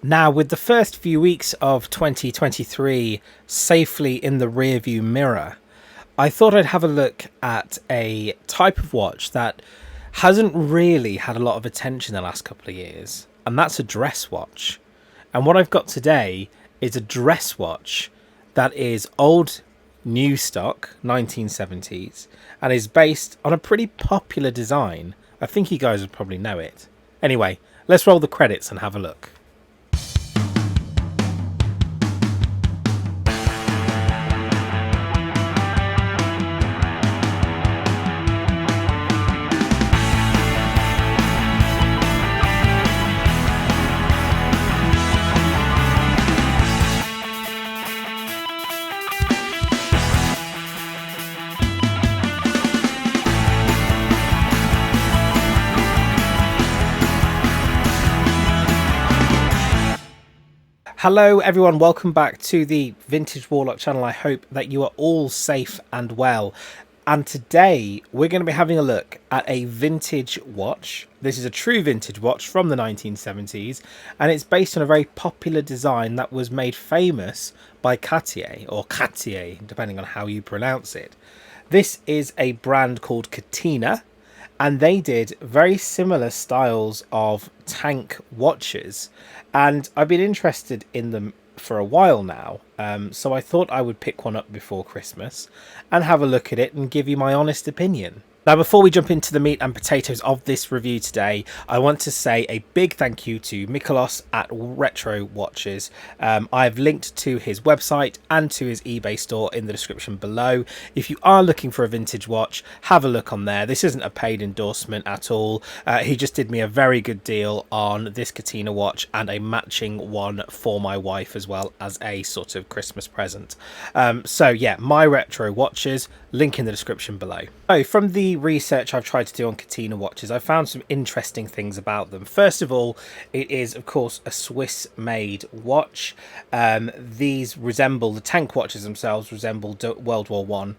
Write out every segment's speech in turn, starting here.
Now, with the first few weeks of 2023 safely in the rearview mirror, I thought I'd have a look at a type of watch that hasn't really had a lot of attention the last couple of years, and that's a dress watch. And what I've got today is a dress watch that is old new stock, 1970s, and is based on a pretty popular design. I think you guys would probably know it. Anyway, let's roll the credits and have a look. Hello everyone, welcome back to the Vintage Warlock channel. I hope that you are all safe and well. And today we're going to be having a look at a vintage watch. This is a true vintage watch from the 1970s, and it's based on a very popular design that was made famous by Cartier, or Cartier, depending on how you pronounce it. This is a brand called Catena, and they did very similar styles of tank watches, and I've been interested in them for a while now, so I thought I would pick one up before Christmas and have a look at it and give you my honest opinion. Now, before we jump into the meat and potatoes of this review today, I want to say a big thank you to Mikolos at Retro Watches. I've linked to his website and to his eBay store in the description below. If you are looking for a vintage watch, have a look on there. This isn't a paid endorsement at all. He just did me a very good deal on this Catena watch and a matching one for my wife as well as a sort of Christmas present. So yeah, My Retro Watches, link in the description below. So from the research I've tried to do on Catena watches, I found some interesting things about them. First of all, it is of course a Swiss made watch. These resemble, the tank watches themselves resemble World War One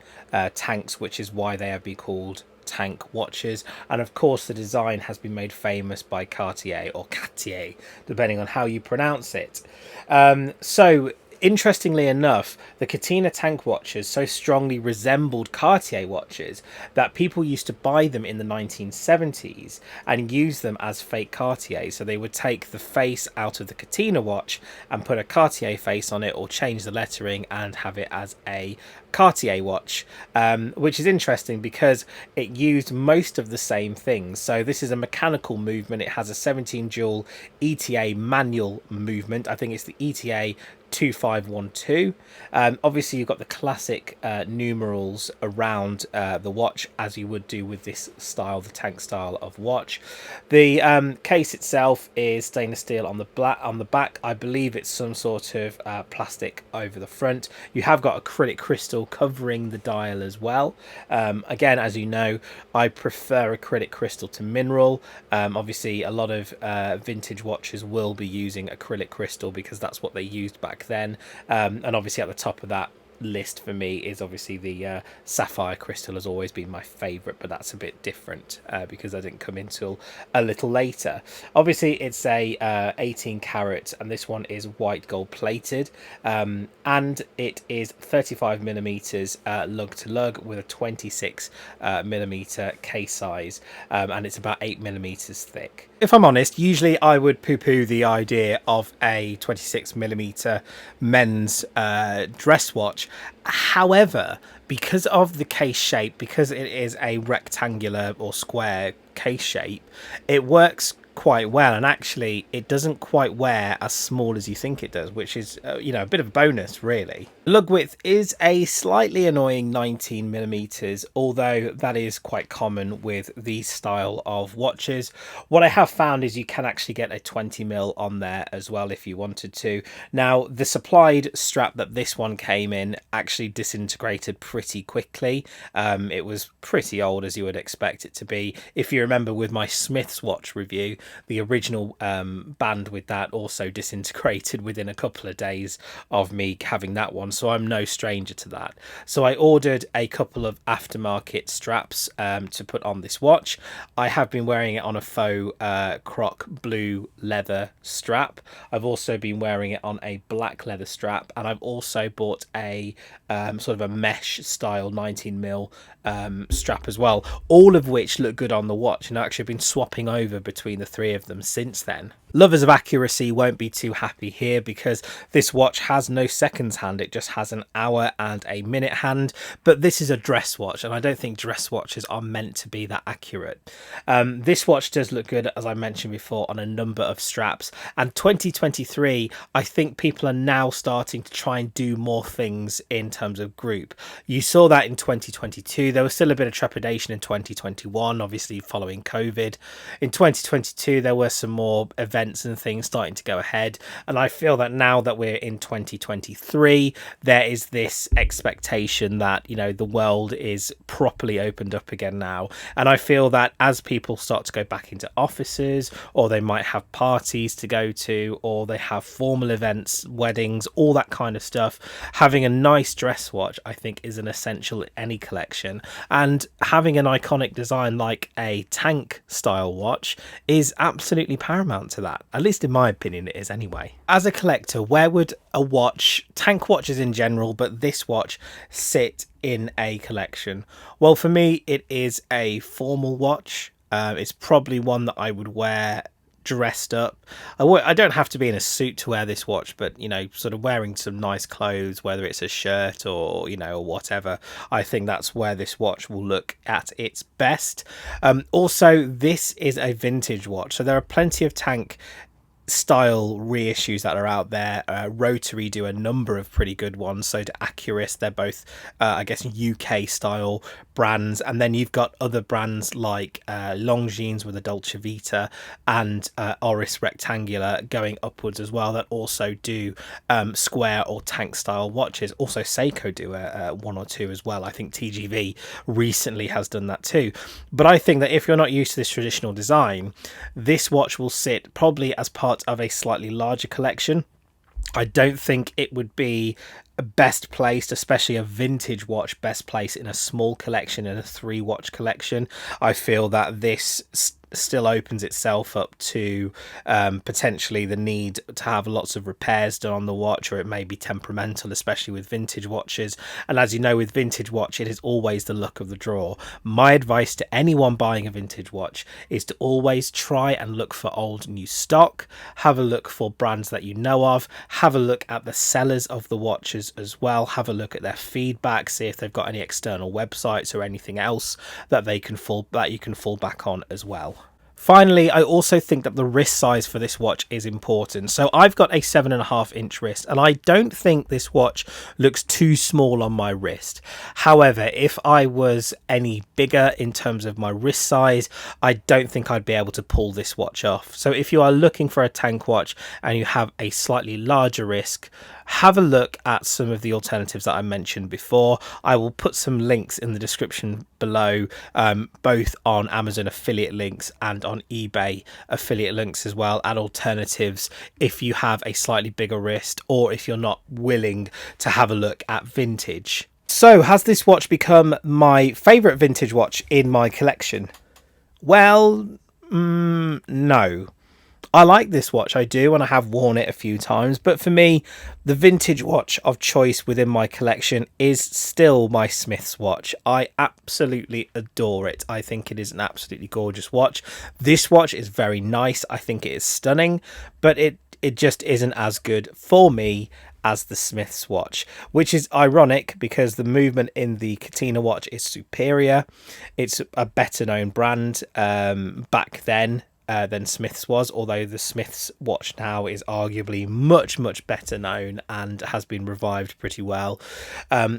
tanks, which is why they have been called tank watches. And of course the design has been made famous by Cartier, or Cartier, depending on how you pronounce it. So interestingly enough, the Catena tank watches so strongly resembled Cartier watches that people used to buy them in the 1970s and use them as fake Cartier. So they would take the face out of the Catena watch and put a Cartier face on it, or change the lettering and have it as a Cartier watch, which is interesting because it used most of the same things. So this is a mechanical movement. It has a 17 jewel ETA manual movement. I think it's the ETA 2512. Obviously you've got the classic numerals around the watch, as you would do with this style, the tank style of watch. The case itself is stainless steel on the back. I believe it's some sort of plastic over the front. You have got acrylic crystal covering the dial as well. Again, as you know, I prefer acrylic crystal to mineral. Obviously a lot of vintage watches will be using acrylic crystal because that's what they used back then, and obviously at the top of that list for me is obviously the sapphire crystal. Has always been my favorite, but that's a bit different because I didn't come until a little later. Obviously it's a 18 carat, and this one is white gold plated, and it is 35 millimeters lug to lug with a 26 millimeter case size, and it's about 8 millimeters thick. If I'm honest, usually I would poo-poo the idea of a 26 millimeter men's dress watch. However, because of the case shape, because it is a rectangular or square case shape, it works quite well, and actually it doesn't quite wear as small as you think it does, which is you know, a bit of a bonus really. Lug width is a slightly annoying 19 millimeters, although that is quite common with these style of watches. What I have found is you can actually get a 20 mil on there as well if you wanted to. Now the supplied strap that this one came in actually disintegrated pretty quickly. It was pretty old, as you would expect it to be. If you remember with my Smith's watch review, the original band with that also disintegrated within a couple of days of me having that one, so I'm no stranger to that. So I ordered a couple of aftermarket straps to put on this watch. I have been wearing it on a faux croc blue leather strap. I've also been wearing it on a black leather strap, and I've also bought a sort of a mesh style 19mm strap as well, all of which look good on the watch, and I've actually been swapping over between the three of them since then. Lovers of accuracy won't be too happy here, because this watch has no seconds hand, it just has an hour and a minute hand, but this is a dress watch, and I don't think dress watches are meant to be that accurate. This watch does look good, as I mentioned before, on a number of straps, and 2023, I think people are now starting to try and do more things in terms of group. You saw that in 2022. There was still a bit of trepidation in 2021, obviously following COVID. In 2022, there were some more events and things starting to go ahead, and I feel that now that we're in 2023, there is this expectation that, you know, the world is properly opened up again now, and I feel that as people start to go back into offices, or they might have parties to go to, or they have formal events, weddings, all that kind of stuff, having a nice dress watch I think is an essential in any collection, and having an iconic design like a Tank style watch is absolutely paramount to that. At least in my opinion it is anyway. As a collector, where would a watch, Tank watches in general, but this watch, sit in a collection? Well, for me it is a formal watch. It's probably one that I would wear dressed up. I don't have to be in a suit to wear this watch, but, you know, sort of wearing some nice clothes, whether it's a shirt or, you know, or whatever, I think that's where this watch will look at its best. Also, this is a vintage watch, so there are plenty of Tank style reissues that are out there. Rotary do a number of pretty good ones, so do Accurist. They're both I guess UK style brands, and then you've got other brands like Longines with a Dolce Vita and Oris Rectangular going upwards as well, that also do square or Tank style watches. Also Seiko do one or two as well. I think TGV recently has done that too. But I think that if you're not used to this traditional design, this watch will sit probably as part of a slightly larger collection. I don't think it would be best placed, especially a vintage watch, best placed in a small collection, in a 3-watch collection. I feel that this still opens itself up to potentially the need to have lots of repairs done on the watch, or it may be temperamental, especially with vintage watches. And as you know, with vintage watch, it is always the luck of the draw. My advice to anyone buying a vintage watch is to always try and look for old new stock, have a look for brands that you know of, have a look at the sellers of the watches as well, have a look at their feedback, see if they've got any external websites or anything else that you can fall back on as well. Finally, I also think that the wrist size for this watch is important. So I've got a 7.5-inch wrist, and I don't think this watch looks too small on my wrist. However, if I was any bigger in terms of my wrist size, I don't think I'd be able to pull this watch off. So if you are looking for a Tank watch and you have a slightly larger wrist, have a look at some of the alternatives that I mentioned before. I will put some links in the description below, both on Amazon affiliate links and on eBay affiliate links as well, and alternatives if you have a slightly bigger wrist, or if you're not willing to have a look at vintage. So, has this watch become my favourite vintage watch in my collection? Well, no. I like this watch, I do, and I have worn it a few times, but for me, the vintage watch of choice within my collection is still my Smith's watch. I absolutely adore it. I think it is an absolutely gorgeous watch. This watch is very nice. I think it is stunning, but it just isn't as good for me as the Smith's watch, which is ironic because the movement in the Catena watch is superior. It's a better known brand back then than Smith's was, although the Smith's watch now is arguably much better known and has been revived pretty well.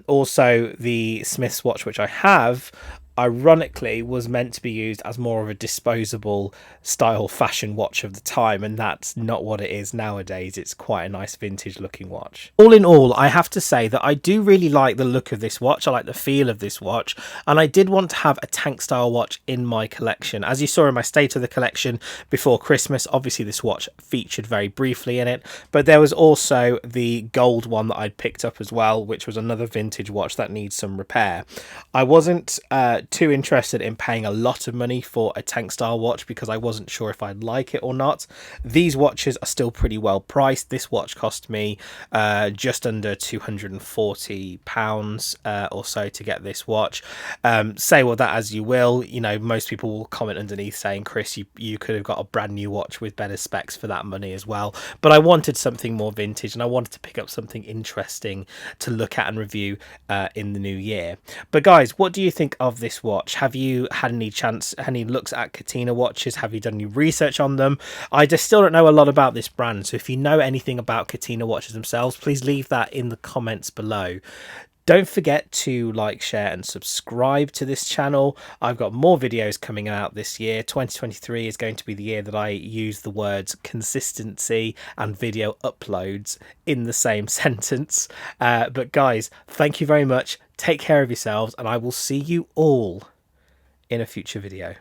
Also, the Smith's watch which I have, ironically was meant to be used as more of a disposable style fashion watch of the time, and that's not what it is nowadays. It's quite a nice vintage looking watch. All in all, I have to say that I do really like the look of this watch. I like the feel of this watch, and I did want to have a tank style watch in my collection. As you saw in my state of the collection before Christmas, obviously this watch featured very briefly in it, but there was also the gold one that I'd picked up as well, which was another vintage watch that needs some repair. I wasn't too interested in paying a lot of money for a tank style watch because I wasn't sure if I'd like it or not. These watches are still pretty well priced. This watch cost me just under £240 or so to get this watch. Say what that as you will, you know, most people will comment underneath saying, Chris, you could have got a brand new watch with better specs for that money as well. But I wanted something more vintage, and I wanted to pick up something interesting to look at and review in the new year. But guys, what do you think of this watch? Have you had any looks at Catena watches? Have you done any research on them? I just still don't know a lot about this brand, so if you know anything about Catena watches themselves, please leave that in the comments below. Don't forget to like, share and subscribe to this channel. I've got more videos coming out this year. 2023 is going to be the year that I use the words consistency and video uploads in the same sentence. But guys, thank you very much. Take care of yourselves, and I will see you all in a future video.